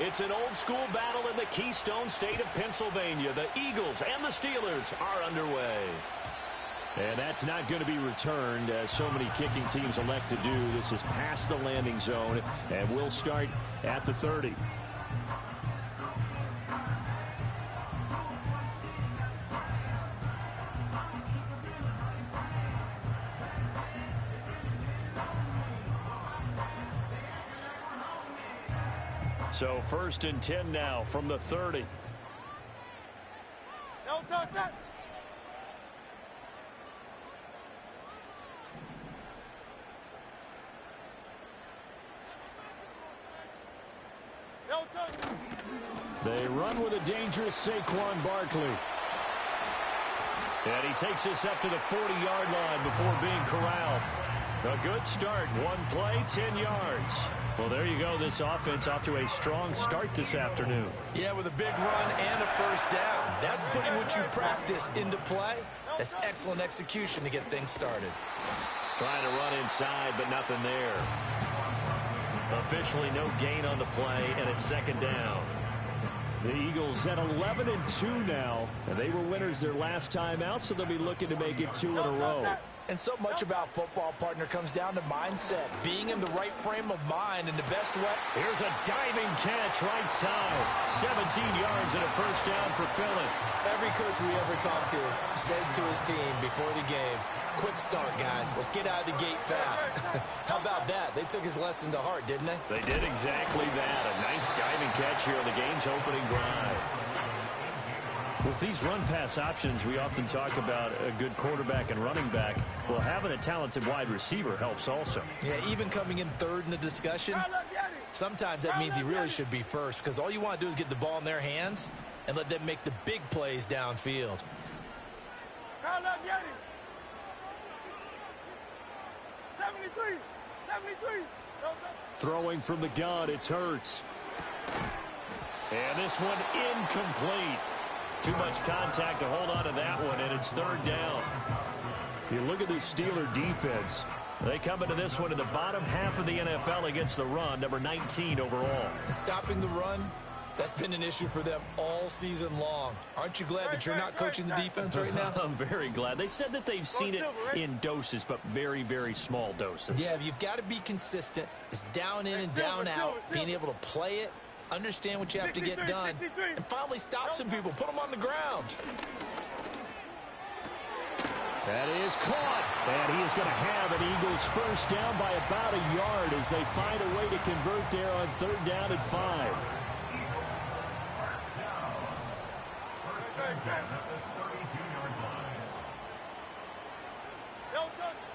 It's an old-school battle in the Keystone State of Pennsylvania. The Eagles and the Steelers are underway. And that's not going to be returned, as so many kicking teams elect to do. This is past the landing zone, and we'll start at the 30. So 1st and 10 now from the 30. No touch that. No touch. They run with a dangerous Saquon Barkley. And he takes this up to the 40-yard line before being corralled. A good start. One play, 10 yards. Well, there you go. This offense off to a strong start this afternoon. Yeah, with a big run and a first down. That's putting what you practice into play. That's excellent execution to get things started. Trying to run inside, but nothing there. Officially no gain on the play, and it's 2nd down. The Eagles at 11-2 now, and they were winners their last time out, so they'll be looking to make it 2 in a row. And so much about football, partner, comes down to mindset, being in the right frame of mind, and the best way. Here's a diving catch right side. 17 yards and a first down for Philly. Every coach we ever talk to says to his team before the game, quick start, guys. Let's get out of the gate fast. How about that? They took his lesson to heart, didn't they? They did exactly that. A nice diving catch here on the game's opening drive. With these run-pass options, we often talk about a good quarterback and running back. Well, having a talented wide receiver helps also. Yeah, even coming in 3rd in the discussion, sometimes that means he really should be first, because all you want to do is get the ball in their hands and let them make the big plays downfield. Throwing from the gun, it's Hurts. And this one incomplete. Too much contact to hold on to that one, and it's 3rd down. You look at the Steeler defense. They come into this one in the bottom half of the NFL against the run, number 19 overall. And stopping the run, that's been an issue for them all season long. Aren't you glad that you're not coaching the defense right now? I'm very glad. They said that they've seen it in doses, but very, very small doses. Yeah, you've got to be consistent. It's down in and down out, being able to play it, understand what you have to get done, and finally stop some people, put them on the ground. That is caught, and he is going to have an Eagles first down by about a yard as they find a way to convert there on 3rd down and 5.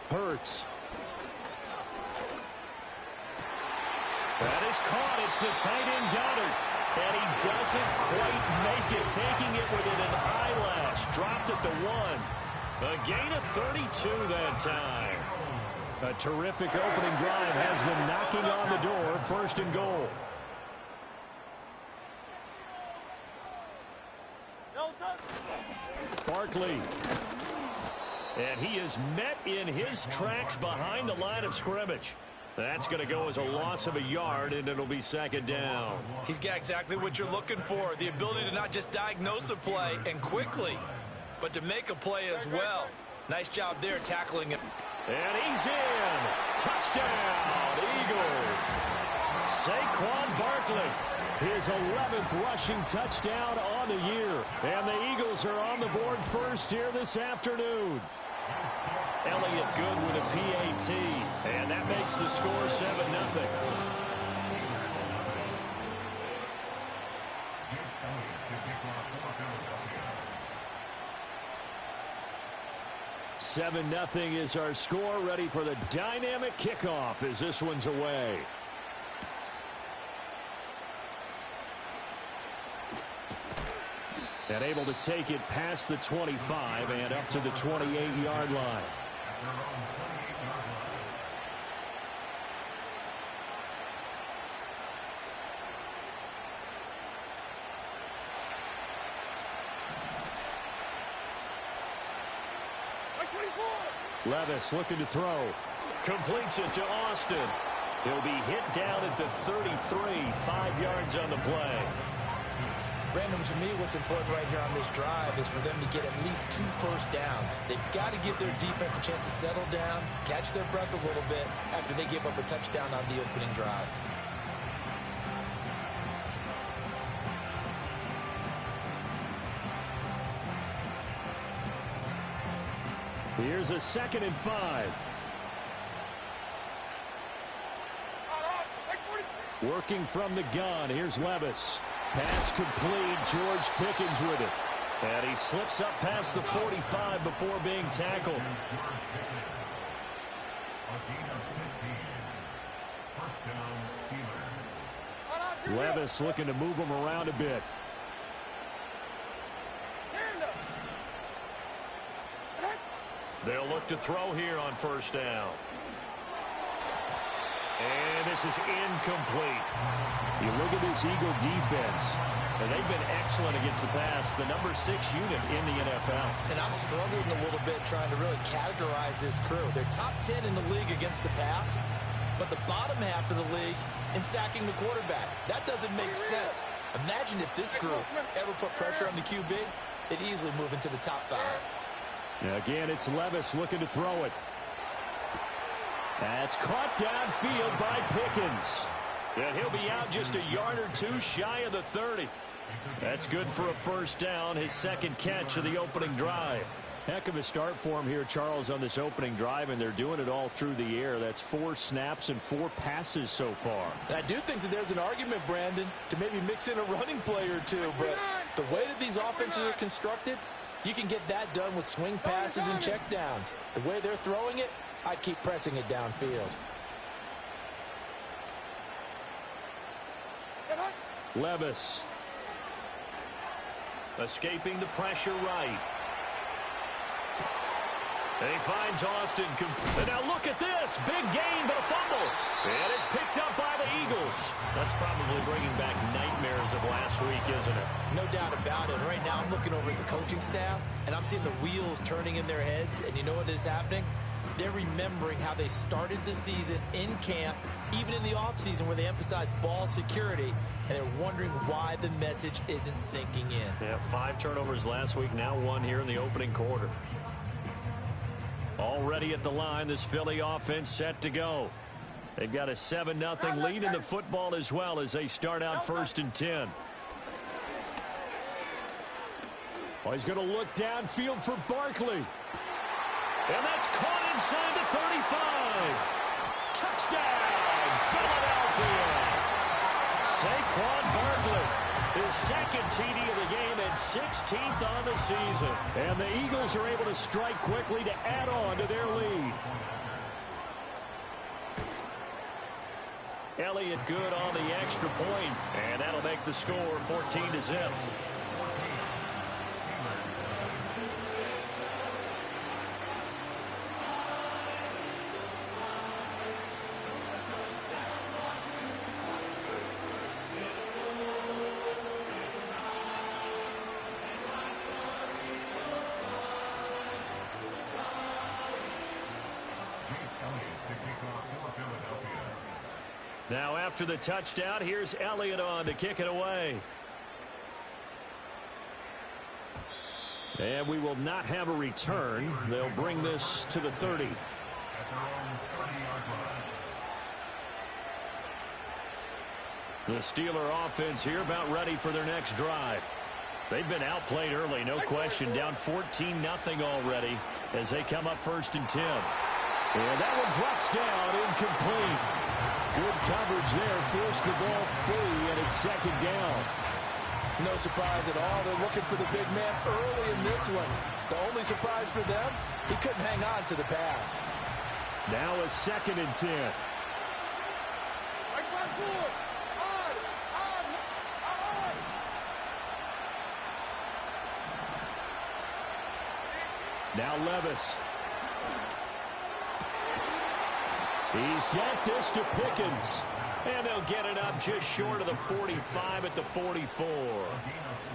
Hurts. That is caught. It's the tight end Goddard. And he doesn't quite make it, taking it within an eyelash. Dropped at the 1. A gain of 32 that time. A terrific opening drive has them knocking on the door. 1st and goal. Barkley. And he is met in his tracks behind the line of scrimmage. That's going to go as a loss of a yard, and it'll be 2nd down. He's got exactly what you're looking for, the ability to not just diagnose a play and quickly, but to make a play as well. Nice job there tackling it. And he's in. Touchdown, Eagles. Saquon Barkley, his 11th rushing touchdown on the year. And the Eagles are on the board first here this afternoon. Elliott good with a PAT, and that makes the score 7-0. 7-0 is our score. Ready for the dynamic kickoff as this one's away. And able to take it past the 25 and up to the 28-yard line. Like 24. Levis looking to throw. Completes it to Austin. He'll be hit down at the 33, 5 yards on the play. Brandon, to me, what's important right here on this drive is for them to get at least 2 first downs. They've got to give their defense a chance to settle down, catch their breath a little bit after they give up a touchdown on the opening drive. Here's a 2nd and 5. Working from the gun. Here's Levis. Pass complete. George Pickens with it. And he slips up past the 45 before being tackled. Levis looking to move him around a bit. They'll look to throw here on 1st down. And this is incomplete. You look at this Eagle defense. And they've been excellent against the pass, the number 6 unit in the NFL. And I'm struggling a little bit trying to really categorize this crew. They're top 10 in the league against the pass, but the bottom half of the league in sacking the quarterback. That doesn't make sense. Imagine if this group ever put pressure on the QB, they'd easily move into the top 5. Now again, it's Levis looking to throw it. That's caught downfield by Pickens. And he'll be out just a yard or 2 shy of the 30. That's good for a 1st down, his 2nd catch of the opening drive. Heck of a start for him here, Charles, on this opening drive, and they're doing it all through the air. That's 4 snaps and 4 passes so far. And I do think that there's an argument, Brandon, to maybe mix in a running play or 2, but the way that these offenses are constructed, you can get that done with swing passes and checkdowns. The way they're throwing it, I keep pressing it downfield. Levis. Escaping the pressure right. And he finds Austin. And now look at this. Big gain, but a fumble. And it's picked up by the Eagles. That's probably bringing back nightmares of last week, isn't it? No doubt about it. Right now I'm looking over at the coaching staff, and I'm seeing the wheels turning in their heads. And you know what is happening? They're remembering how they started the season in camp, even in the offseason where they emphasized ball security, and they're wondering why the message isn't sinking in. Yeah, 5 turnovers last week, now 1 here in the opening quarter. Already at the line, this Philly offense set to go. They've got a 7-0 lead in the football as well as they start out 1st and 10. Oh, he's going to look downfield for Barkley. And that's caught inside the 35. Touchdown, Philadelphia. Saquon Barkley, his 2nd TD of the game and 16th on the season. And the Eagles are able to strike quickly to add on to their lead. Elliott good on the extra point, and that'll make the score 14-0. Now after the touchdown, here's Elliott on to kick it away. And we will not have a return. They'll bring this to the 30. The Steeler offense here about ready for their next drive. They've been outplayed early, no question. Down 14-0 already as they come up 1st and 10. And that one drops down, incomplete. Good coverage there, forced the ball free, and it's 2nd down. No surprise at all. They're looking for the big man early in this one. The only surprise for them, he couldn't hang on to the pass. Now a 2nd and 10. Now Levis. He's got this to Pickens. And they'll get it up just short of the 45 at the 44.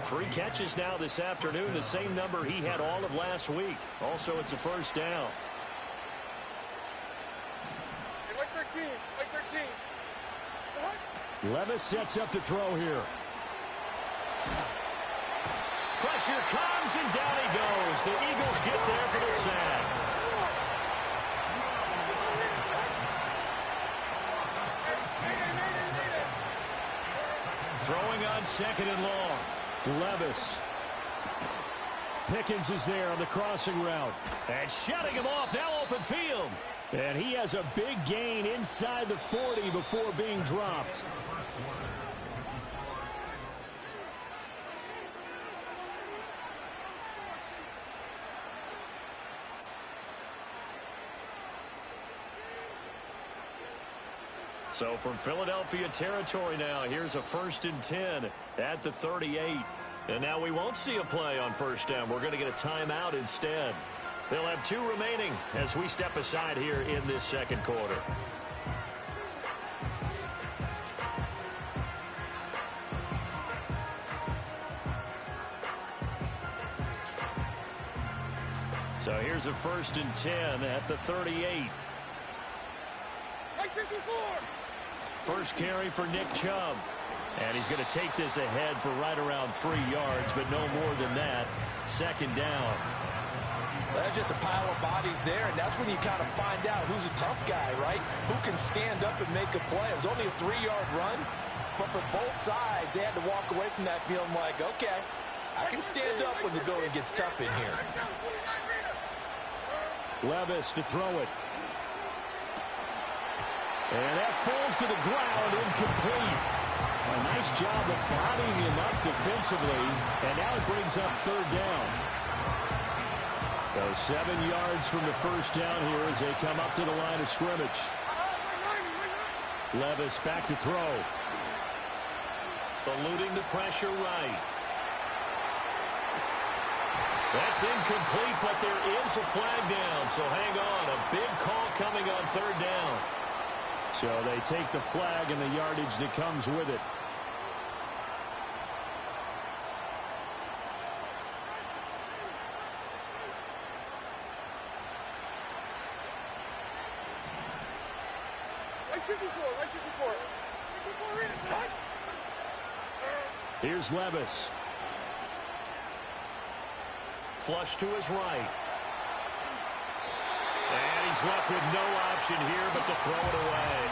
3 catches now this afternoon, the same number he had all of last week. Also, it's a 1st down. Levis sets up to throw here. Pressure comes, and down he goes. The Eagles get there for the sack. Throwing on second and long. Levis. Pickens is there on the crossing route. And shutting him off, now open field. And he has a big gain inside the 40 before being dropped. So from Philadelphia territory now, here's a 1st and 10 at the 38. And now we won't see a play on first down. We're going to get a timeout instead. They'll have 2 remaining as we step aside here in this second quarter. So here's a 1st and 10 at the 38. First carry for Nick Chubb. And he's going to take this ahead for right around 3 yards, but no more than that. Second down. That's just a pile of bodies there, and that's when you kind of find out who's a tough guy, right? Who can stand up and make a play. It was only a 3-yard run, but for both sides, they had to walk away from that feeling like, okay, I can stand up when the going gets tough in here. Levis to throw it. And that falls to the ground, incomplete. A nice job of bodying him up defensively, and now it brings up 3rd down. So 7 yards from the first down here as they come up to the line of scrimmage. Levis back to throw. Eluding the pressure right. That's incomplete, but there is a flag down, so hang on. A big call coming on 3rd down. So they take the flag and the yardage that comes with it. Here's Levis. Flush to his right. And he's left with no option here but to throw it away.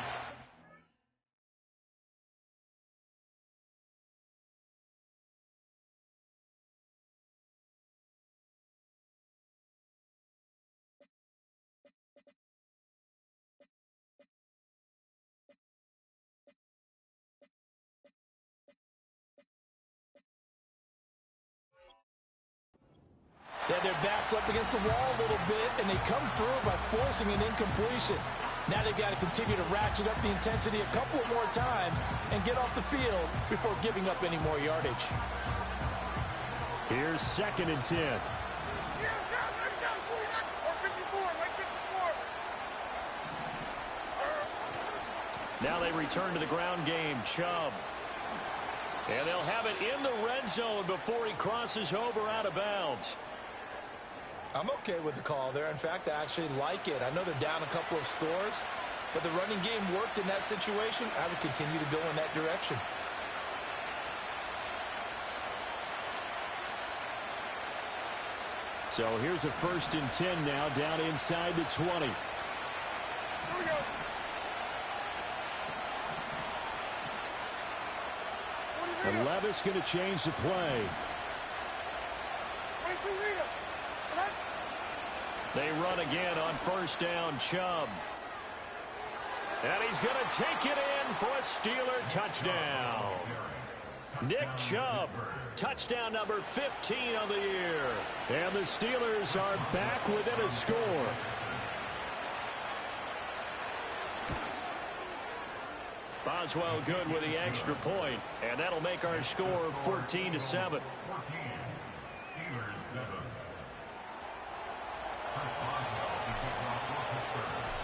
Then their back's up against the wall a little bit, and they come through by forcing an incompletion. Now they've got to continue to ratchet up the intensity a couple more times and get off the field before giving up any more yardage. Here's 2nd and 10. Now they return to the ground game. Chubb. And they'll have it in the red zone before he crosses over out of bounds. I'm okay with the call there. In fact, I actually like it. I know they're down a couple of scores, but the running game worked in that situation. I would continue to go in that direction. So here's a 1st and 10 now down inside the 20. Here we go. And Levis going to change the play. They run again on first down. Chubb. And he's going to take it in for a Steeler touchdown. Nick Chubb, touchdown number 15 of the year. And the Steelers are back within a score. Boswell good with the extra point, and that'll make our score 14-7.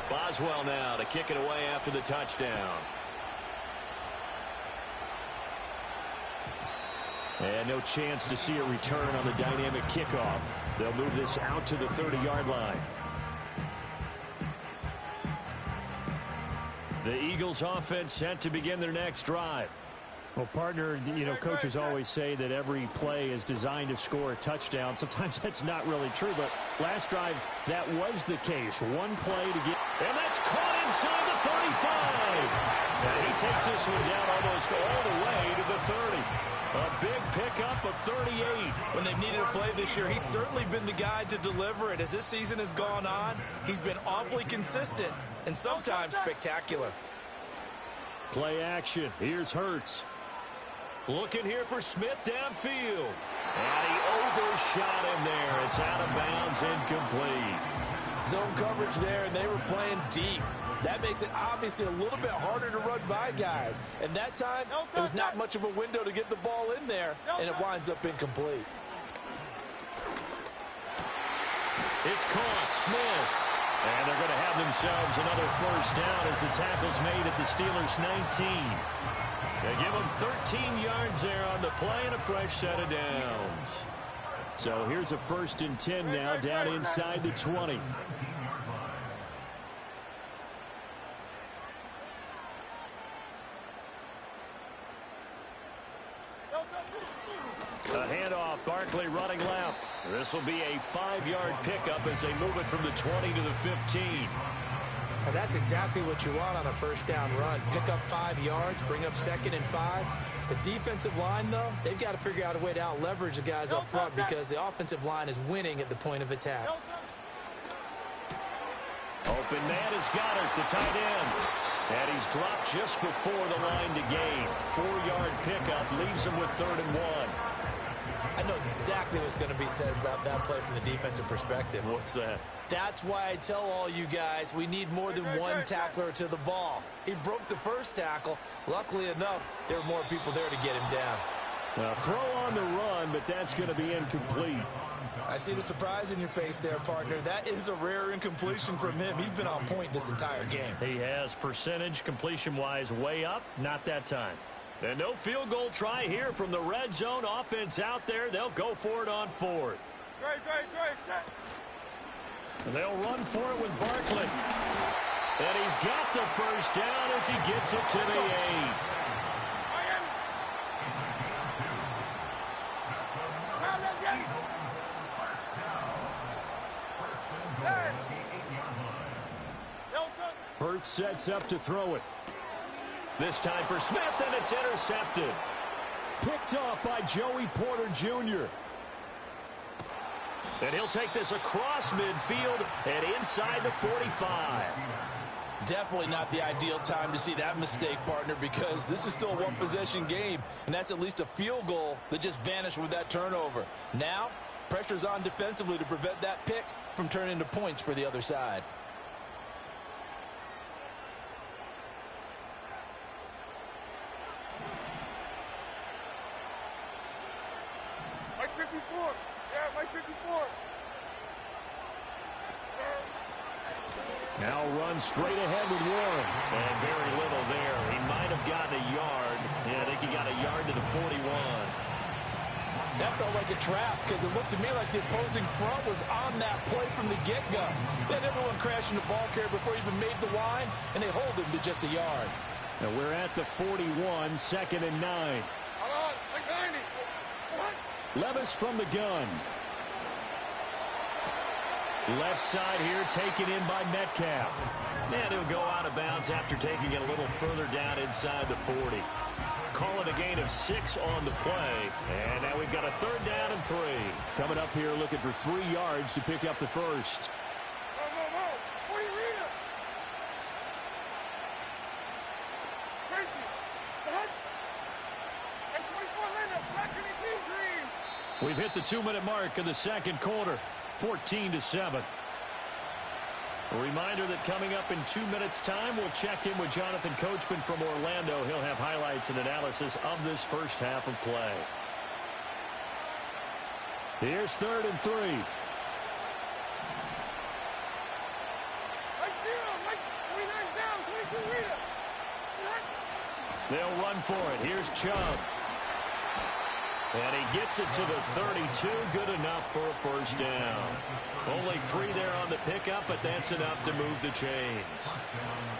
Boswell now to kick it away after the touchdown. And no chance to see a return on the dynamic kickoff. They'll move this out to the 30-yard line. The Eagles offense set to begin their next drive. Well, partner, coaches always say that every play is designed to score a touchdown. Sometimes that's not really true, but last drive, that was the case. One play to get... And that's caught inside the 35. And he takes this one down almost all the way to the 30. A big pickup of 38. When they've needed a play this year, he's certainly been the guy to deliver it. As this season has gone on, he's been awfully consistent and sometimes spectacular. Play action. Here's Hurts. Looking here for Smith downfield. And he overshot him there. It's out of bounds, incomplete. Zone coverage there, and they were playing deep. That makes it obviously a little bit harder to run by guys. And that time, it was not much of a window to get the ball in there, and it winds up incomplete. It's caught. Smith. And they're going to have themselves another first down as the tackle's made at the Steelers' 19. They give them 13 yards there on the play and a fresh set of downs. So here's a 1st and 10 now down inside the 20. A handoff, Barkley running left. This will be a 5-yard pickup as they move it from the 20 to the 15. And that's exactly what you want on a first down run. Pick up 5 yards, bring up 2nd and 5. The defensive line, though, they've got to figure out a way to out-leverage the guys up front because the offensive line is winning at the point of attack. Open man is Goddard, the tight end. And he's dropped just before the line to gain. 4-yard pickup leaves him with 3rd and 1. I know exactly what's going to be said about that play from the defensive perspective. What's that? That's why I tell all you guys we need more than one tackler to the ball. He broke the first tackle. Luckily enough, there were more people there to get him down. Throw on the run, but that's going to be incomplete. I see the surprise in your face there, partner. That is a rare incompletion from him. He's been on point this entire game. He has percentage completion-wise way up, not that time. And no field goal try here from the red zone offense out there. They'll go for it on 4th. And they'll run for it with Barkley. And he's got the first down as he gets it to the 8. Hurts sets up to throw it. This time for Smith, and it's intercepted. Picked off by Joey Porter Jr. And he'll take this across midfield and inside the 45. Definitely not the ideal time to see that mistake, partner, because this is still a one-possession game, and that's at least a field goal that just vanished with that turnover. Now, pressure's on defensively to prevent that pick from turning into points for the other side. Mike 54. Yeah, Mike 54. Now run straight ahead with Warren. And very little there. He might have gotten a yard. Yeah, I think he got a yard to the 41. That felt like a trap because it looked to me like the opposing front was on that play from the get-go. Then everyone crashing the ball carrier before he even made the line, and they hold him to just a yard. Now we're at the 41, 2nd and 9. Hold on, like 90. What? Levis from the gun. Left side here taken in by Metcalf. And he'll go out of bounds after taking it a little further down inside the 40. Call it a gain of 6 on the play. And now we've got a 3rd down and 3. Coming up here looking for 3 yards to pick up the first. No. What do you read it? Tracy, what? And 24 minutes, black and green. We've hit the 2-minute mark of the second quarter. 14-7. A reminder that coming up in 2 minutes' time, we'll check in with Jonathan Coachman from Orlando. He'll have highlights and analysis of this first half of play. Here's 3rd and 3. Mike 29 down, 22 reader. They'll run for it. Here's Chubb. And he gets it to the 32. Good enough for a first down. Only 3 there on the pickup, but that's enough to move the chains.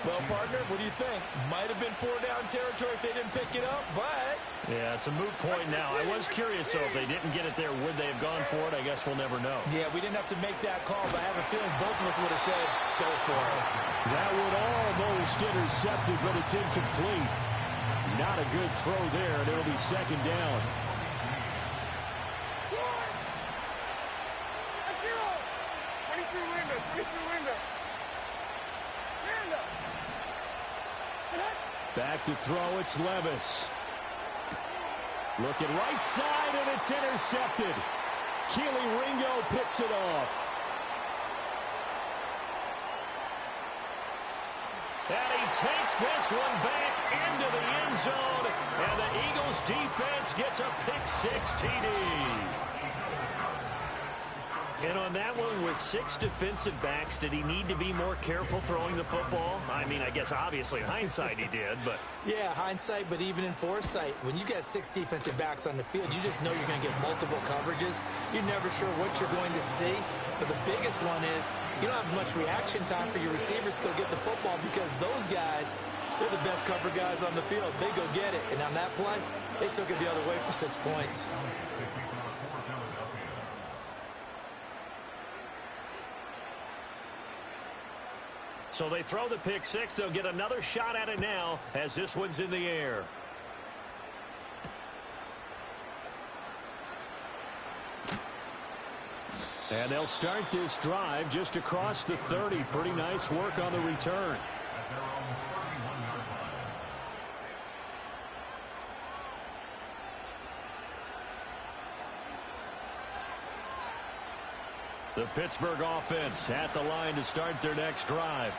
Well, partner, what do you think? Might have been 4-down territory if they didn't pick it up, but... Yeah, it's a moot point now. I was curious, though, if they didn't get it there, would they have gone for it? I guess we'll never know. Yeah, we didn't have to make that call, but I have a feeling both of us would have said, go for it. That would almost intercepted, but it's incomplete. Not a good throw there, and it'll be second down. Back to throw, it's Levis. Looking right side, and it's intercepted. Keely Ringo picks it off. And he takes this one back into the end zone, and the Eagles defense gets a pick-six TD. And on that one, with 6 defensive backs, did he need to be more careful throwing the football? I mean, I guess obviously in hindsight he did, but... Yeah, hindsight, but even in foresight, when you got 6 defensive backs on the field, you just know you're going to get multiple coverages. You're never sure what you're going to see. But the biggest one is you don't have much reaction time for your receivers to go get the football because those guys, they're the best cover guys on the field. They go get it. And on that play, they took it the other way for 6 points. So they throw the pick six. They'll get another shot at it now as this one's in the air. And they'll start this drive just across the 30. Pretty nice work on the return. The Pittsburgh offense at the line to start their next drive.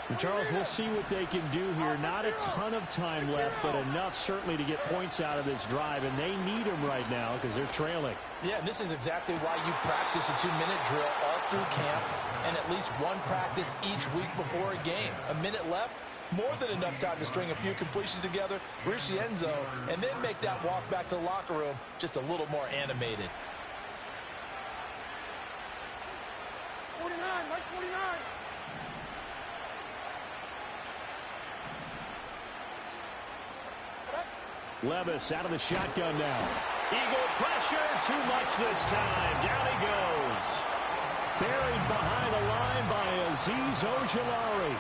And Charles, we'll see what they can do here. Not a ton of time left, but enough certainly to get points out of this drive, and they need them right now because they're trailing. Yeah, and this is exactly why you practice a 2-minute drill all through camp and at least one practice each week before a game. A minute left, more than enough time to string a few completions together, reach the end zone, and then make that walk back to the locker room just a little more animated. 49, Mike 49. Levis out of the shotgun now. Eagle pressure, too much this time. Down he goes. Buried behind the line by Azeez Ojulari.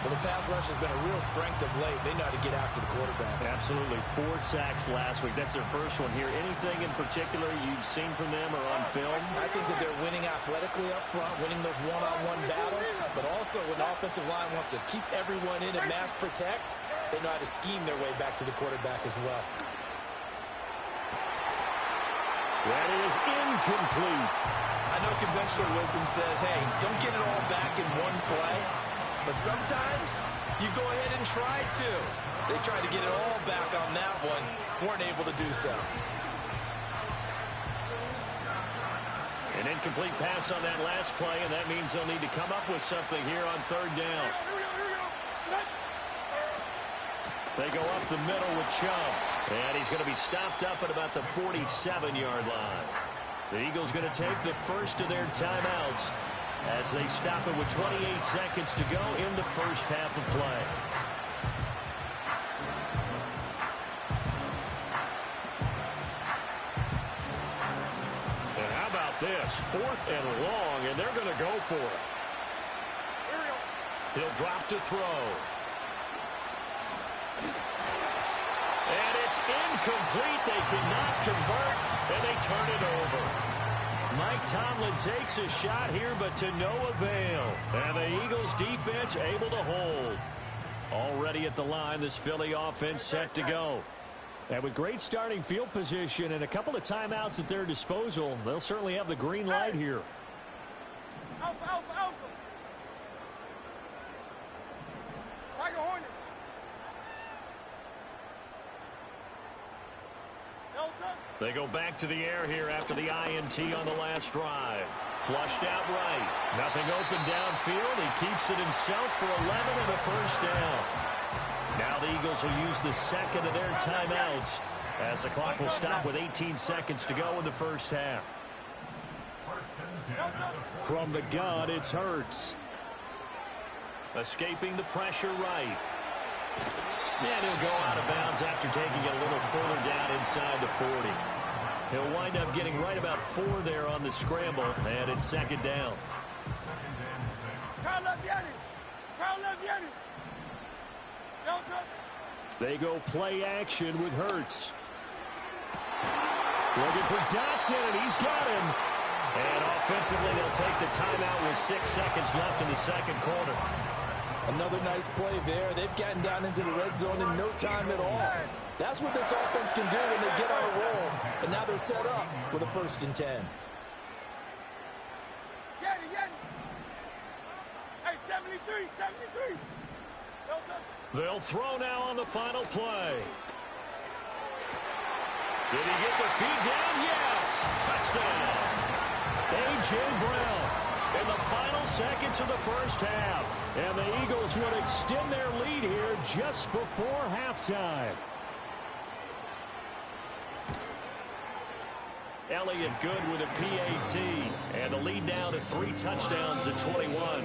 Well, the pass rush has been a real strength of late. They know how to get after the quarterback. Absolutely. 4 sacks last week. That's their first one here. Anything in particular you've seen from them or on film? I think that they're winning athletically up front, winning those one-on-one battles, but also when the offensive line wants to keep everyone in and mass protect, they know how to scheme their way back to the quarterback as well. That is incomplete. I know conventional wisdom says, hey, don't get it all back in one play. But sometimes you go ahead and try to. They tried to get it all back on that one. Weren't able to do so. An incomplete pass on that last play, and that means they'll need to come up with something here on third down. They go up the middle with Chubb. And he's going to be stopped up at about the 47-yard line. The Eagles going to take the first of their timeouts as they stop it with 28 seconds to go in the first half of play. And how about this? 4th and long, and they're going to go for it. He'll drop to throw. And it's incomplete. They cannot convert, and they turn it over. Mike Tomlin takes a shot here, but to no avail. And the Eagles defense able to hold. Already at the line, this Philly offense set to go. And with great starting field position and a couple of timeouts at their disposal, they'll certainly have the green light here. Alpha, alpha, alpha. Tiger Hornet. Delta. They go back to the air here after the INT on the last drive. Flushed out right. Nothing open downfield. He keeps it himself for 11 and a first down. Now the Eagles will use the second of their timeouts As the clock will stop with 18 seconds to go in the first half. From the gun, it's Hurts. Escaping the pressure right. And he'll go out of bounds after taking it a little further down inside the 40. He'll wind up getting right about 4 there on the scramble, and it's second down. They go play action with Hurts. Looking for Dotson, and he's got him. And offensively, they'll take the timeout with 6 seconds left in the second quarter. Another nice play there. They've gotten down into the red zone in no time at all. That's what this offense can do when they get on a roll. And now they're set up with a 1st and 10. Hey, 73, 73. They'll throw now on the final play. Did he get the feed down? Yes. Touchdown. A.J. Brown in the final seconds of the first half. And the Eagles would extend their lead here just before halftime. Elliott good with a PAT. And the lead down to 3 touchdowns at 21.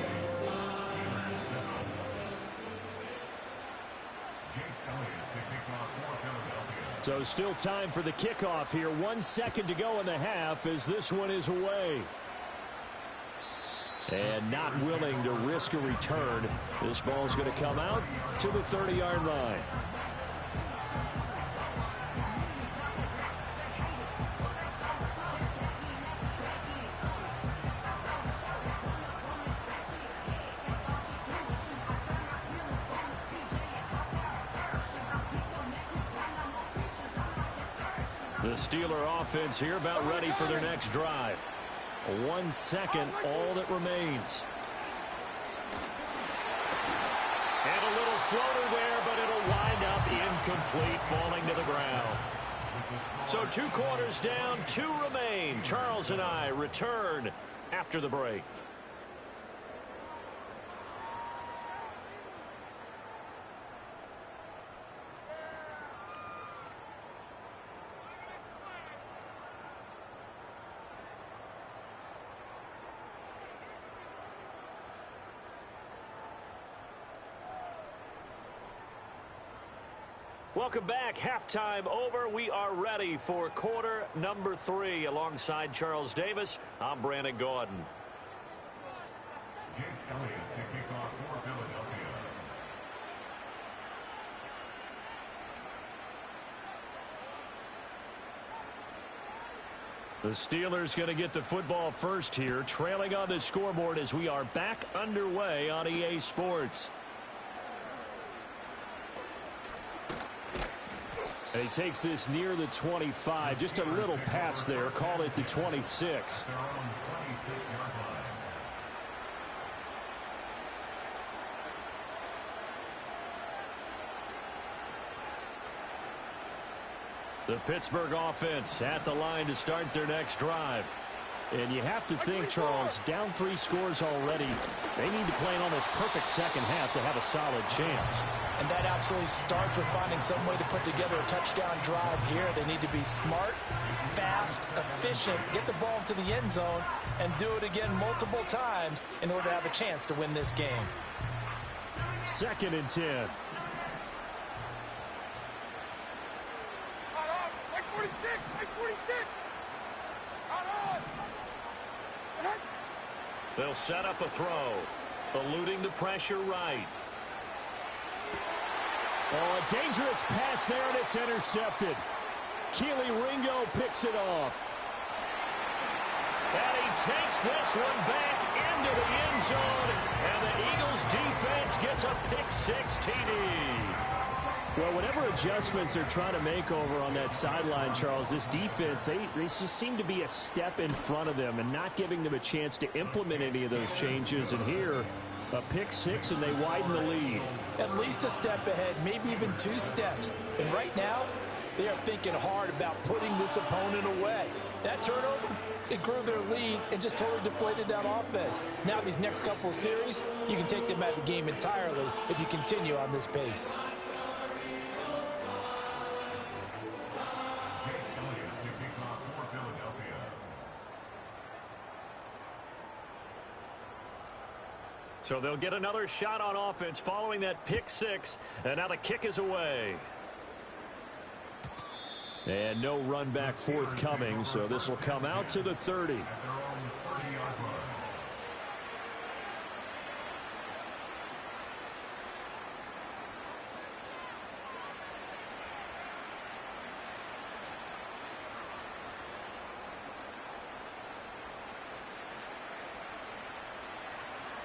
So still time for the kickoff here. 1 second to go in the half as this one is away. And not willing to risk a return. This ball is going to come out to the 30-yard line. The Steeler offense here about ready for their next drive. 1 second, all that remains. And a little floater there, but it'll wind up incomplete, falling to the ground. So 2 quarters down, 2 remain. Charles and I return after the break. Welcome back. Halftime over. We are ready for quarter number 3. Alongside Charles Davis, I'm Brandon Gordon. Jake Elliott to kick off for Philadelphia. The Steelers going to get the football first here, trailing on the scoreboard as we are back underway on EA Sports. And he takes this near the 25. Just a little pass there. Call it the 26. The Pittsburgh offense at the line to start their next drive. And you have to think, Charles, down 3 scores already. They need to play an almost perfect second half to have a solid chance. And that absolutely starts with finding some way to put together a touchdown drive here. They need to be smart, fast, efficient, get the ball to the end zone, and do it again multiple times in order to have a chance to win this game. 2nd and 10. Like 46, like 46. They'll set up a throw. Eluding the pressure right. Oh, a dangerous pass there, and it's intercepted. Keely Ringo picks it off. And he takes this one back into the end zone, and the Eagles defense gets a pick-6 TD. Well, whatever adjustments they're trying to make over on that sideline, Charles, this defense, they just seem to be a step in front of them and not giving them a chance to implement any of those changes. And here, a pick-6, and they widen the lead. At least a step ahead, maybe even 2 steps. And right now, they are thinking hard about putting this opponent away. That turnover, it grew their lead and just totally deflated that offense. Now these next couple of series, you can take them out of the game entirely if you continue on this pace. So they'll get another shot on offense following that pick six. And now the kick is away. And no run back forthcoming, so this will come out to the 30.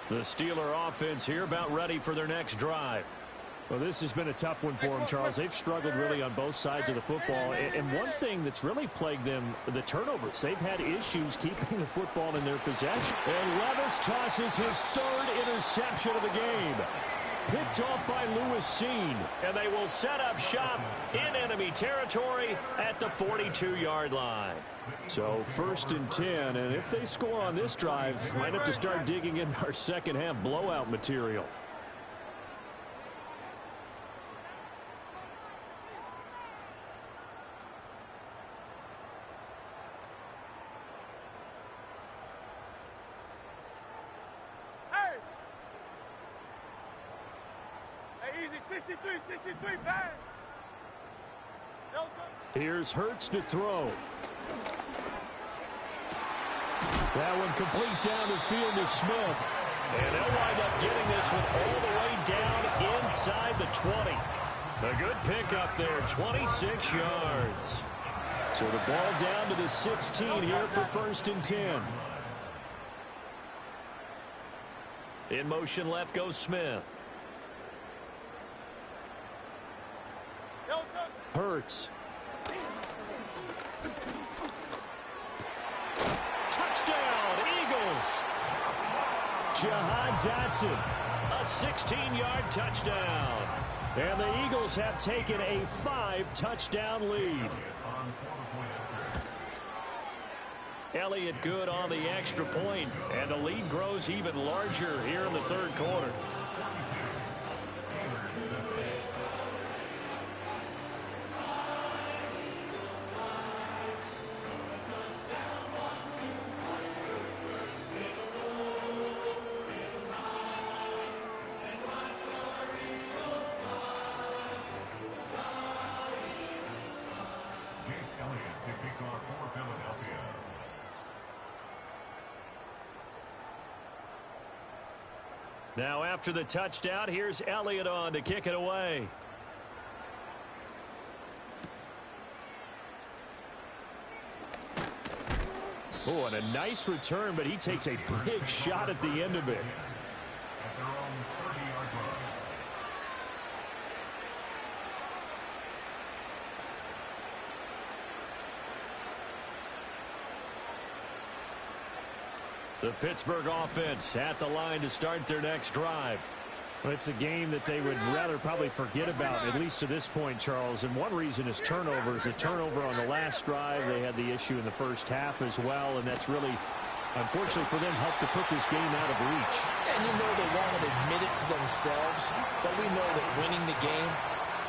The Steeler offense here about ready for their next drive. Well, this has been a tough one for them, Charles. They've struggled really on both sides of the football. And one thing that's really plagued them, the turnovers. They've had issues keeping the football in their possession. And Levis tosses his third interception of the game. Picked off by Lewis Seen. And they will set up shop in enemy territory at the 42-yard line. So 1st and 10. And if they score on this drive, might have to start digging in our second half blowout material. Easy, 63, bang. Here's Hurts to throw. That one complete down the field to Smith. And they'll wind up getting this one all the way down inside the 20. A good pickup there, 26 yards. So the ball down to the 16 here for 1st and 10. In motion left goes Smith. Hurts. Touchdown, Eagles. Jahan Dotson, a 16-yard touchdown. And the Eagles have taken a 5-touchdown lead. Elliott good on the extra point, and the lead grows even larger here in the third quarter. Now after the touchdown, here's Elliott on to kick it away. Oh, and a nice return, but he takes a big shot at the end of it. The Pittsburgh offense at the line to start their next drive. Well, it's a game that they would rather probably forget about, at least to this point, Charles. And one reason is turnovers. A turnover on the last drive. They had the issue in the first half as well, and that's really, unfortunately for them, helped to put this game out of reach. And you know they won't admit it to themselves, but we know that winning the game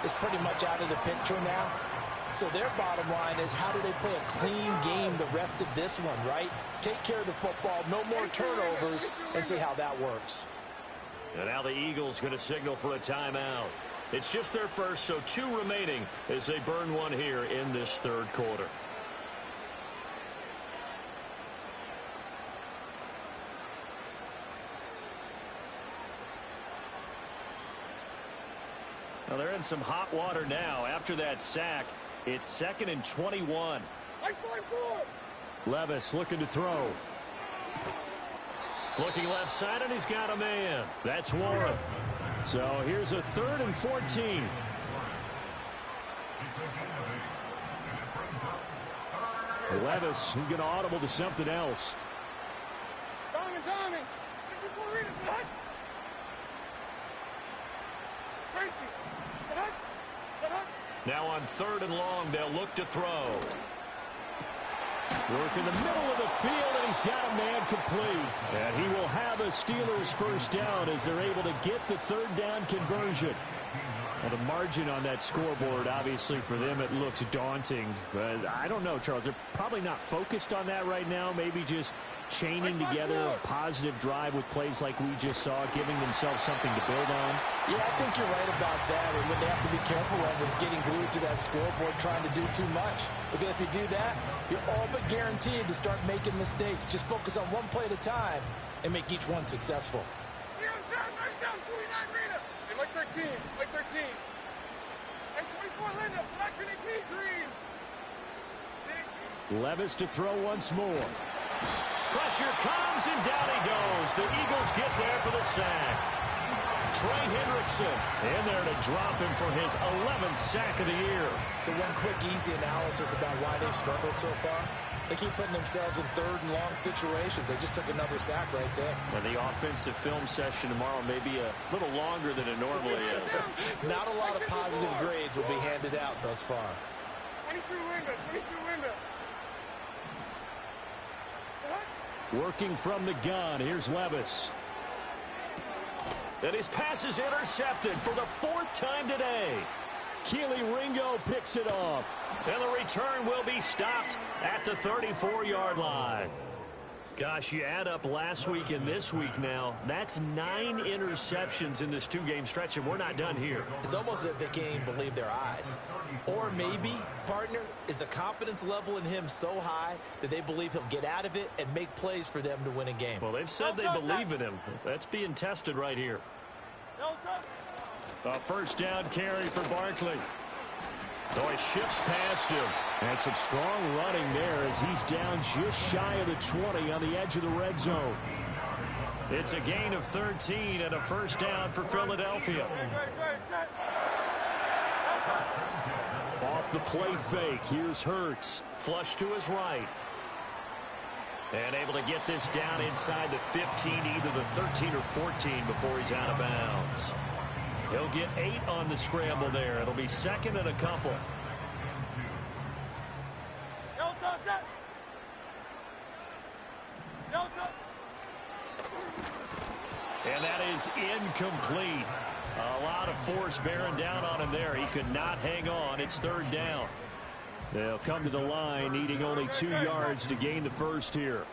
is pretty much out of the picture now. So their bottom line is, how do they play a clean game the rest of this one, right? Take care of the football, no more turnovers, and see how that works. And now the Eagles going to signal for a timeout. It's just their first, so 2 remaining as they burn one here in this third quarter. Well, they're in some hot water now after that sack. It's 2nd and 21. Levis looking to throw. Looking left side, and he's got a man. That's Warren. So here's a 3rd and 14. Levis, he's going to audible to something else. Now on 3rd and long, they'll look to throw. Work in the middle of the field, and he's got a man complete. And he will have a Steelers first down as they're able to get the 3rd down conversion. Well, the margin on that scoreboard, obviously, for them, it looks daunting. But I don't know, Charles. They're probably not focused on that right now. Maybe just chaining together a positive drive with plays like we just saw, giving themselves something to build on. Yeah, I think you're right about that. And what they have to be careful of is getting glued to that scoreboard trying to do too much. Because if you do that, you're all but guaranteed to start making mistakes. Just focus on one play at a time and make each one successful. Like 13, like 13. And 24, Linda, black and green. Levis to throw once more. Pressure comes, and down he goes. The Eagles get there for the sack. Trey Hendrickson in there to drop him for his 11th sack of the year. So one quick, easy analysis about why they've struggled so far. They keep putting themselves in third and long situations. They just took another sack right there. And the offensive film session tomorrow may be a little longer than it normally is. Not a lot of positive grades will be handed out thus far. 22 window, 22 window. Working from the gun, here's Levis. And his pass is intercepted for the 4th time today. Keely Ringo picks it off. And the return will be stopped at the 34-yard line. Gosh, you add up last week and this week now. That's 9 interceptions in this 2-game stretch, and we're not done here. It's almost as if they can't even believe their eyes. Or maybe, partner, is the confidence level in him so high that they believe he'll get out of it and make plays for them to win a game. Well, they've said they believe in him. That's being tested right here. A first down carry for Barkley. So he shifts past him. And some strong running there as he's down just shy of the 20 on the edge of the red zone. It's a gain of 13 and a first down for Philadelphia. Off the play fake, here's Hurts. Flush to his right. And able to get this down inside the 15, either the 13 or 14 before he's out of bounds. He'll get 8 on the scramble there. It'll be second and a couple. And that is incomplete. A lot of force bearing down on him there. He could not hang on. It's 3rd down. They'll come to the line, needing only 2 yards to gain the first here.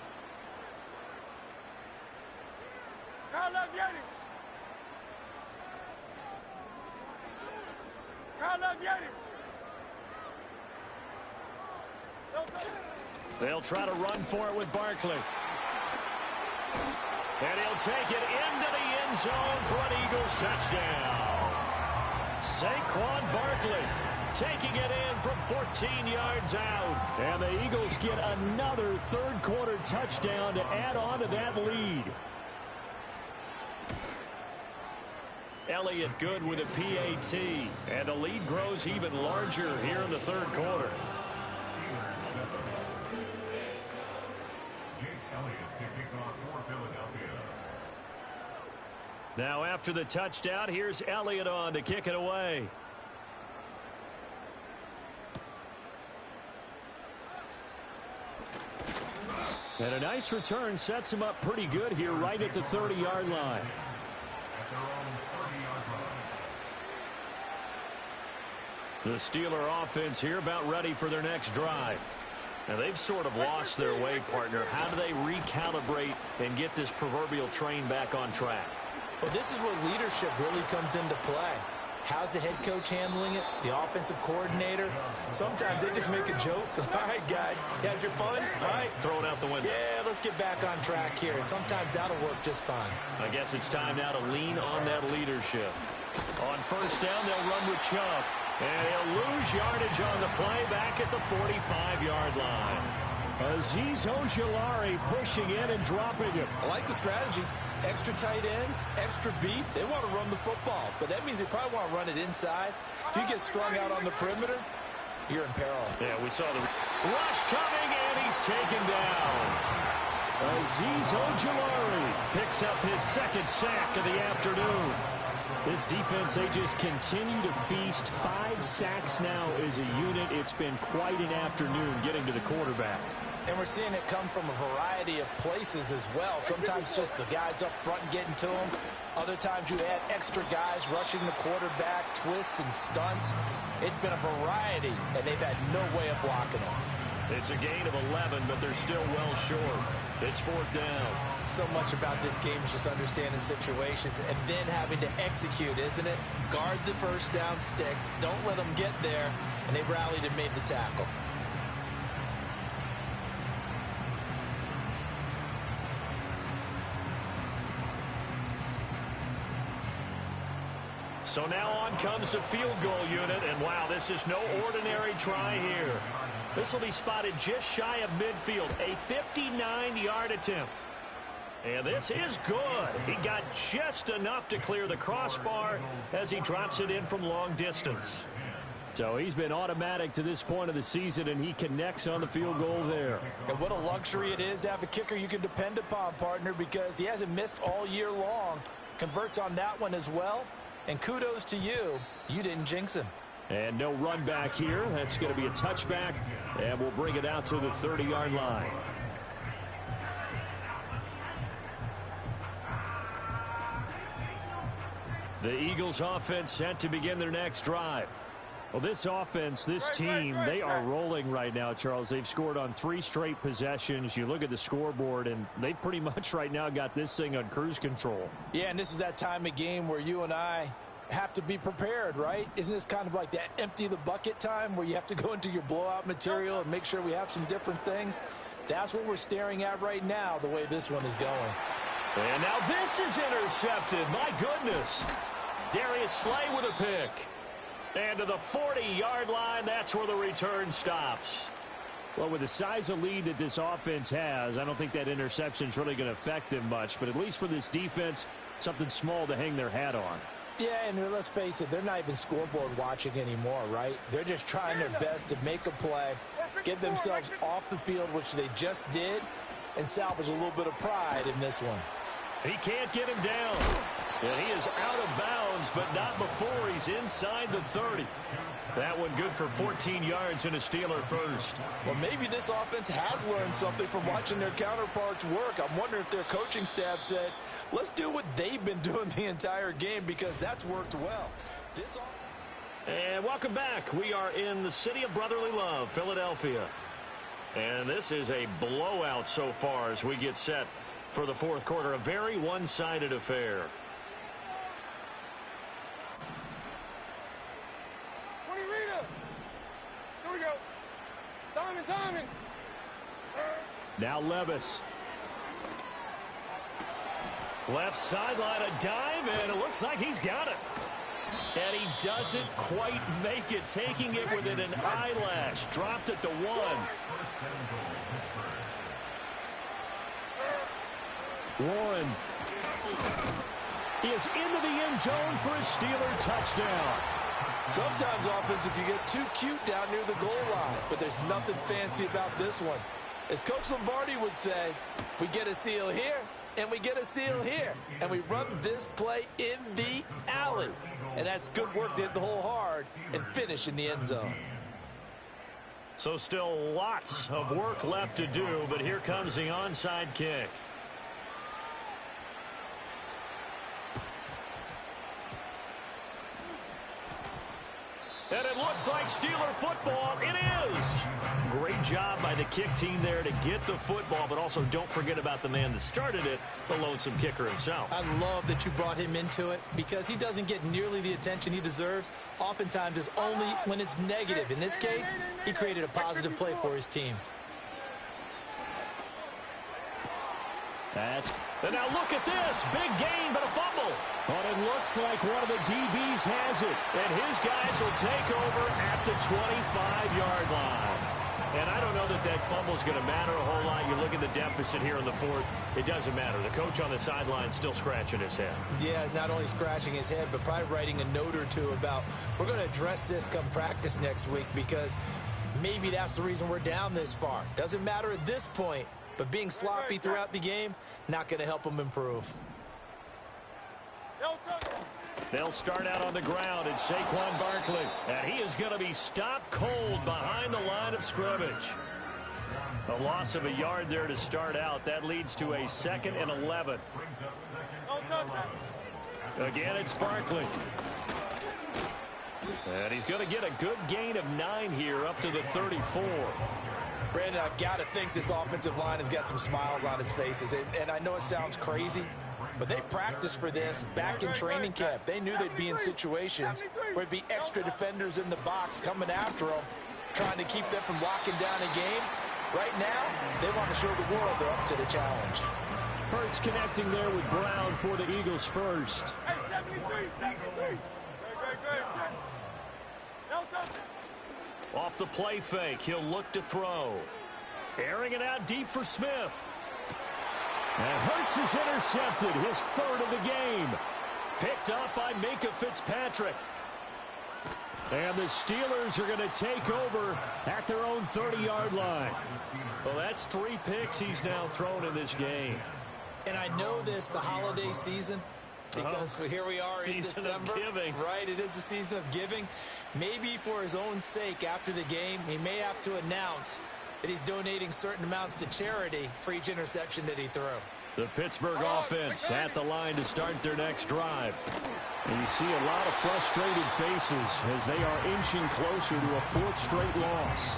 They'll try to run for it with Barkley. And he'll take it into the end zone for an Eagles touchdown. Saquon Barkley taking it in from 14 yards out. And the Eagles get another third-quarter touchdown to add on to that lead. Elliott good with a PAT. And the lead grows even larger here in the 3rd quarter. Now after the touchdown, here's Elliott on to kick it away. And a nice return sets him up pretty good here right at the 30-yard line. The Steeler offense here about ready for their next drive. Now they've sort of lost their way, partner. How do they recalibrate and get this proverbial train back on track? Well, this is where leadership really comes into play. How's the head coach handling it? The offensive coordinator? Sometimes they just make a joke. All right, guys, you had your fun? All right. Throw it out the window. Yeah, let's get back on track here. And sometimes that'll work just fine. I guess it's time now to lean on that leadership. On first down, they'll run with Chubb. And he'll lose yardage on the play back at the 45-yard line. Azeez Ojulari pushing in and dropping him. I like the strategy. Extra tight ends, extra beef. They want to run the football, but that means they probably want to run it inside. If you get strung out on the perimeter, you're in peril. Yeah, we saw the rush coming, and he's taken down. Azeez Ojulari picks up his 2nd sack of the afternoon. This defense, they just continue to feast. 5 sacks now as a unit. It's been quite an afternoon getting to the quarterback. And we're seeing it come from a variety of places as well. Sometimes just the guys up front and getting to them. Other times you add extra guys rushing the quarterback, twists and stunts. It's been a variety, and they've had no way of blocking them. It's a gain of 11, but they're still well short. It's 4th down. So much about this game is just understanding situations and then having to execute, isn't it? Guard the first down sticks. Don't let them get there. And they rallied and made the tackle. So now on comes the field goal unit, and wow, this is no ordinary try here. This will be spotted just shy of midfield, a 59-yard attempt. And this is good. He got just enough to clear the crossbar as he drops it in from long distance. So he's been automatic to this point of the season, and he connects on the field goal there. And what a luxury it is to have a kicker you can depend upon, partner, because he hasn't missed all year long. Converts on that one as well. And kudos to you. You didn't jinx him. And no run back here. That's going to be a touchback, and we'll bring it out to the 30-yard line. The Eagles offense set to begin their next drive. Well, this offense, this team, they are rolling right now, Charles. They've scored on 3 straight possessions. You look at the scoreboard, and they pretty much right now got this thing on cruise control. Yeah, and this is that time of game where you and I have to be prepared, right? Isn't this kind of like that empty the bucket time where you have to go into your blowout material and make sure we have some different things? That's what we're staring at right now, the way this one is going. And now this is intercepted. My goodness. Darius Slay with a pick. And to the 40-yard line, that's where the return stops. Well, with the size of lead that this offense has, I don't think that interception is really going to affect them much. But at least for this defense, something small to hang their hat on. Yeah, and let's face it, they're not even scoreboard watching anymore, right? They're just trying their best to make a play, get themselves off the field, which they just did, and salvage a little bit of pride in this one. He can't get him down. And he is out of bounds, but not before he's inside the 30. That one good for 14 yards and a Steeler first. Well, maybe this offense has learned something from watching their counterparts work. I'm wondering if their coaching staff said, let's do what they've been doing the entire game, because that's worked well. And welcome back. We are in the city of brotherly love, Philadelphia. And this is a blowout so far as we get set for the 4th quarter. A very one-sided affair. Diamond. Now Levis. Left sideline, a dive, and it looks like he's got it. And he doesn't quite make it, taking it within an eyelash. Dropped at the 1. Warren is into the end zone for a Steeler touchdown. Sometimes offenses can get too cute down near the goal line, but there's nothing fancy about this one. As Coach Lombardi would say, we get a seal here, and we get a seal here, and we run this play in the alley. And that's good work to hit the hole hard and finish in the end zone. So still lots of work left to do, but here comes the onside kick. And it looks like Steeler football. It is. Great job by the kick team there to get the football, but also don't forget about the man that started it, the lonesome kicker himself. I love that you brought him into it because he doesn't get nearly the attention he deserves. Oftentimes it's only when it's negative. In this case, he created a positive play for his team. And now look at this. Big gain, but a fumble. But it looks like one of the DBs has it. And his guys will take over at the 25-yard line. And I don't know that that fumble is going to matter a whole lot. You look at the deficit here in the 4th. It doesn't matter. The coach on the sideline still scratching his head. Yeah, not only scratching his head, but probably writing a note or two about we're going to address this come practice next week because maybe that's the reason we're down this far. Doesn't matter at this point. But being sloppy throughout the game, not going to help them improve. They'll start out on the ground at Saquon Barkley. And he is going to be stopped cold behind the line of scrimmage. A loss of a yard there to start out. That leads to a 2nd and 11. Again, it's Barkley. And he's going to get a good gain of 9 here up to the 34. Brandon, I've got to think this offensive line has got some smiles on its faces. And I know it sounds crazy, but they practiced for this back in training camp. They knew they'd be in situations where there'd be extra defenders in the box coming after them, trying to keep them from locking down a game. Right now, they want to show the world they're up to the challenge. Hurts connecting there with Brown for the Eagles first. Hey, 73, 73. Off the play fake, he'll look to throw. Airing it out deep for Smith. And Hurts is intercepted, his 3rd of the game. Picked up by Minkah Fitzpatrick. And the Steelers are going to take over at their own 30-yard line. Well, that's 3 picks he's now thrown in this game. And I know this, the holiday season, because here we are in December. Season of giving. Right, it is the season of giving. Maybe for his own sake after the game, he may have to announce that he's donating certain amounts to charity for each interception that he threw. The Pittsburgh offense at the line to start their next drive. And you see a lot of frustrated faces as they are inching closer to a 4th straight loss.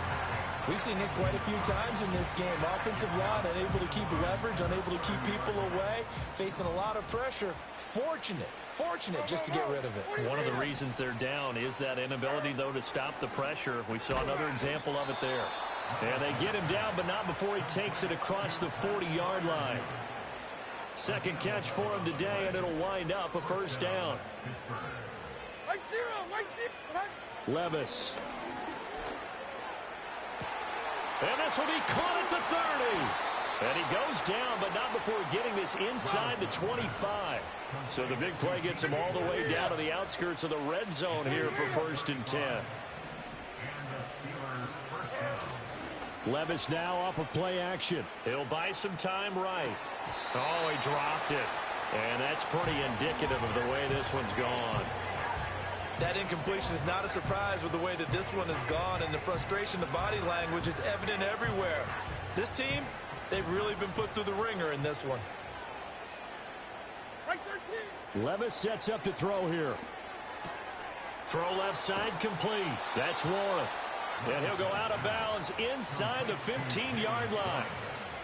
We've seen this quite a few times in this game. Offensive line unable to keep leverage, unable to keep people away, facing a lot of pressure. Fortunate just to get rid of it. One of the reasons they're down is that inability, though, to stop the pressure. We saw another example of it there. And they get him down, but not before he takes it across the 40-yard line. 2nd catch for him today, and it'll wind up a 1st down. Levis. And this will be caught at the 30. And he goes down, but not before getting this inside the 25. So the big play gets him all the way down to the outskirts of the red zone here for 1st and 10. Levis now off of play action. He'll buy some time right. Oh, he dropped it. And that's pretty indicative of the way this one's gone. That incompletion is not a surprise with the way that this one has gone, and the frustration, the body language is evident everywhere. This team, they've really been put through the ringer in this one. Levis sets up to throw here. Throw left side complete. That's Warren. And he'll go out of bounds inside the 15-yard line.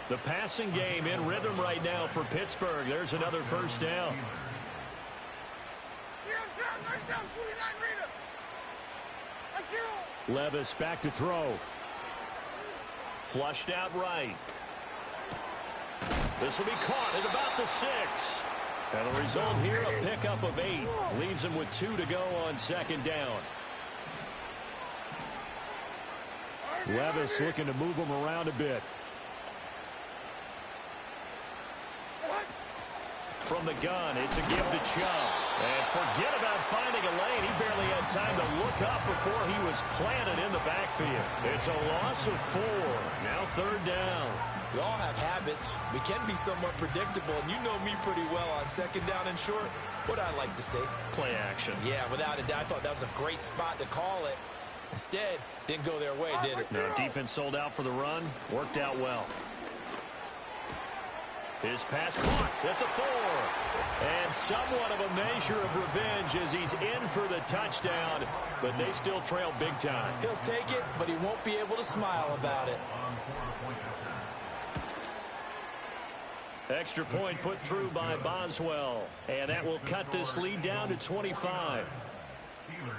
The passing game in rhythm right now for Pittsburgh. There's another 1st down. Levis back to throw. Flushed out right. This will be caught at about the 6. And the result here, a pickup of 8. Leaves him with 2 to go on 2nd down. Levis looking to move him around a bit. From the gun, it's a give to Chubb. And forget about finding a lane. He barely had time to look up before he was planted in the backfield. It's a loss of 4. Now 3rd down. We all have habits. We can be somewhat predictable, and you know me pretty well on 2nd down and short. What I like to say? Play action. Yeah, without a doubt. I thought that was a great spot to call it. Instead, didn't go their way, did it? No, defense sold out for the run. Worked out well. His pass caught at the 4. And somewhat of a measure of revenge as he's in for the touchdown. But they still trail big time. He'll take it, but he won't be able to smile about it. Extra point put through by Boswell. And that will cut this lead down to 25. Steelers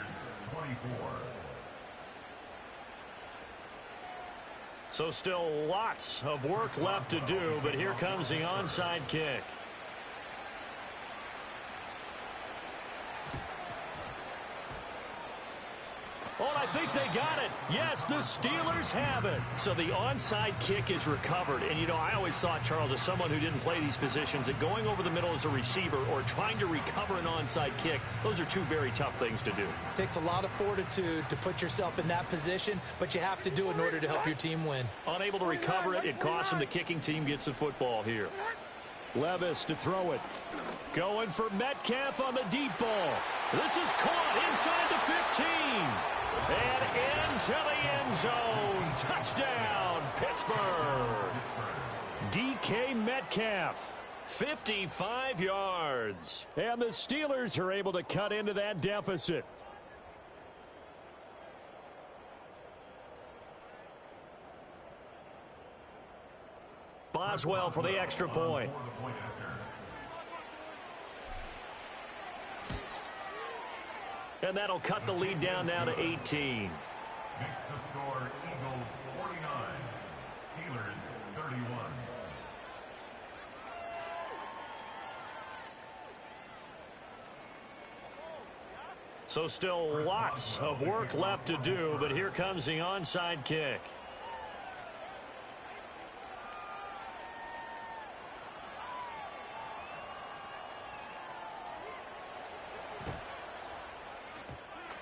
24. So still lots of work left to do, but here comes the onside kick. Oh, and I think they got it. Yes, the Steelers have it. So the onside kick is recovered. And, you know, I always thought, Charles, as someone who didn't play these positions, that going over the middle as a receiver or trying to recover an onside kick, those are 2 very tough things to do. It takes a lot of fortitude to put yourself in that position, but you have to do it in order to help your team win. Unable to recover it, it costs him. The kicking team gets the football here. Levis to throw it. Going for Metcalf on the deep ball. This is caught inside the 15. And into the end zone. Touchdown, Pittsburgh. Pittsburgh. DK Metcalf, 55 yards. And the Steelers are able to cut into that deficit. Boswell for the extra point. And that'll cut the lead down now to 18. Makes the score Eagles 49, Steelers 31. So still lots of work left to do, but here comes the onside kick.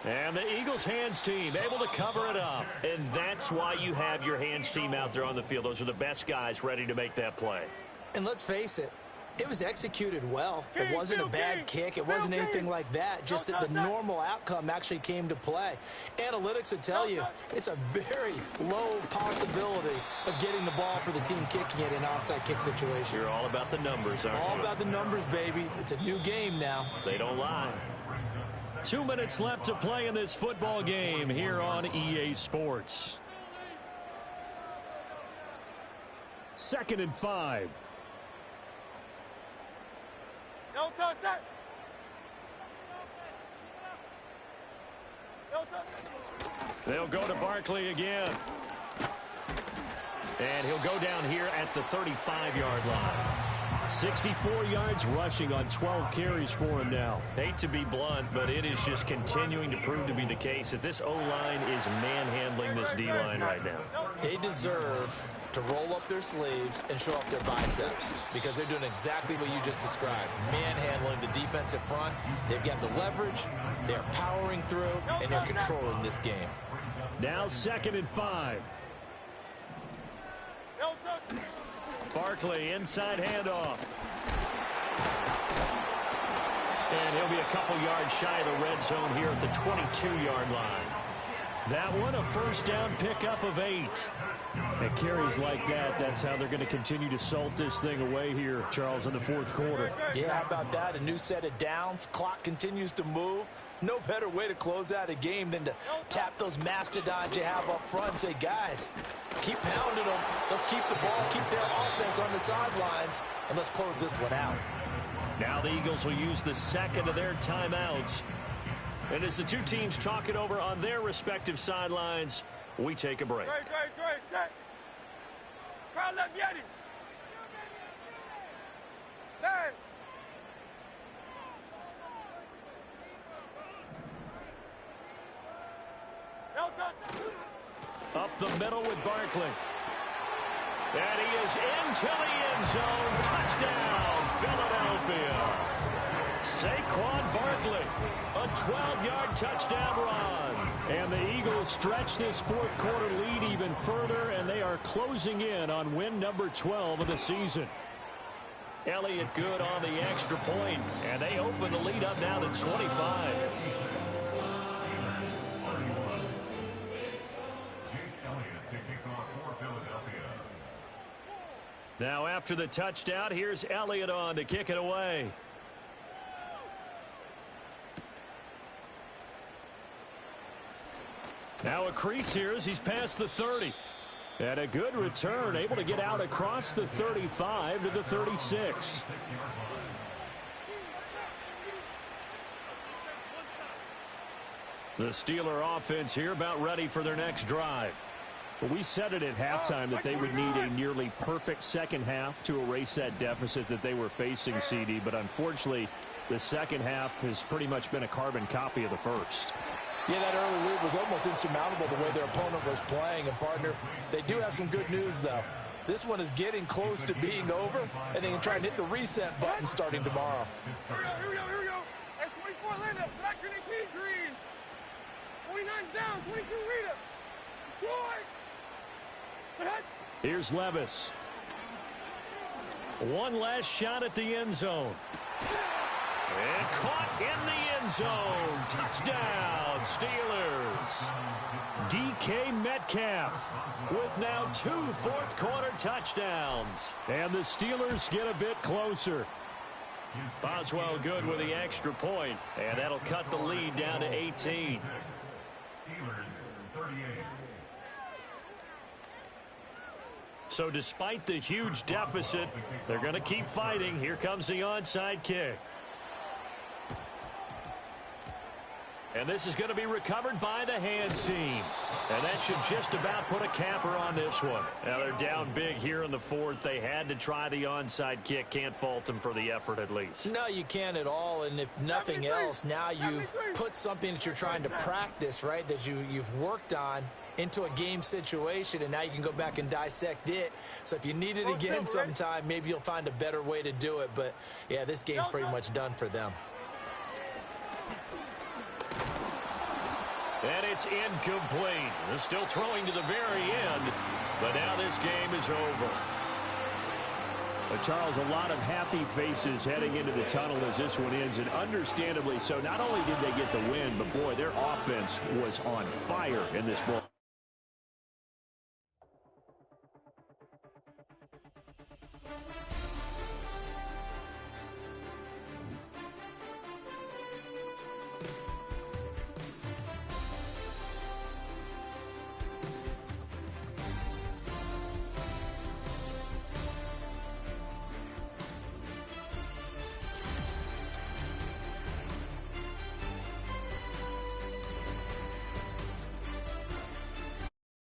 And the Eagles hands team able to cover it up. And that's why you have your hands team out there on the field. Those are the best guys ready to make that play. And let's face it, it was executed well. It wasn't a bad kick. It wasn't anything like that. Just that the normal outcome actually came to play. Analytics would tell you it's a very low possibility of getting the ball for the team kicking it in an onside kick situation. You're all about the numbers, aren't you? All about the numbers, baby. It's a new game now. They don't lie. 2 minutes left to play in this football game here on EA Sports. 2nd and 5. No touch that. No touch. They'll go to Barkley again. And he'll go down here at the 35-yard line. 64 yards rushing on 12 carries for him now. Hate to be blunt, but it is just continuing to prove to be the case that this O-line is manhandling this D-line right now. They deserve to roll up their sleeves and show up their biceps because they're doing exactly what you just described. Manhandling the defensive front. They've got the leverage, they're powering through, and they're controlling this game. Now 2nd and 5. No touch. Barkley, inside handoff. And he'll be a couple yards shy of the red zone here at the 22-yard line. That one, a first down pickup of 8. At carries like that, that's how they're going to continue to salt this thing away here, Charles, in the fourth quarter. Yeah, how about that? A new set of downs. Clock continues to move. No better way to close out a game than to tap those mastodons you have up front and say, guys, keep pounding them. Let's keep the ball, keep their offense on the sidelines, and let's close this one out. Now the Eagles will use the second of their timeouts. And as the two teams talk it over on their respective sidelines, we take a break. Great, set. Crowd left Yeti. Land. No touch. Up the middle with Barkley. And he is into the end zone. Touchdown, Philadelphia. Saquon Barkley, a 12-yard touchdown run. And the Eagles stretch this fourth quarter lead even further, and they are closing in on win number 12 of the season. Elliott good on the extra point, and they open the lead up now to 25. Now after the touchdown, here's Elliott on to kick it away. Now a crease here as he's past the 30. And a good return, able to get out across the 35 to the 36. The Steeler offense here about ready for their next drive. Well, we said it at halftime that they would need a nearly perfect second half to erase that deficit that they were facing, CD. But unfortunately, the second half has pretty much been a carbon copy of the first. Yeah, that early lead was almost insurmountable the way their opponent was playing. And, partner, they do have some good news, though. This one is getting close to being over, and they can try and hit the reset button starting tomorrow. Here we go. Hey, 24 Linda, black green, green. 29's down, 22 Rita. Short. Here's Levis. One last shot at the end zone. And caught in the end zone. Touchdown, Steelers. DK Metcalf with now 2 fourth-quarter touchdowns. And the Steelers get a bit closer. Boswell good with the extra point, and that'll cut the lead down to 18. Steelers 38. So despite the huge deficit, they're going to keep fighting. Here comes the onside kick. And this is going to be recovered by the hands team. And that should just about put a capper on this one. Now they're down big here in the fourth. They had to try the onside kick. Can't fault them for the effort at least. No, you can't at all. And if nothing else, now you've put something that you're trying to practice, right, that you've worked on into a game situation, and now you can go back and dissect it. So if you need it again sometime, maybe you'll find a better way to do it. But, yeah, this game's pretty much done for them. And it's incomplete. They're still throwing to the very end, but now this game is over. But Charles, a lot of happy faces heading into the tunnel as this one ends, and understandably so. Not only did they get the win, but boy, their offense was on fire in this ball.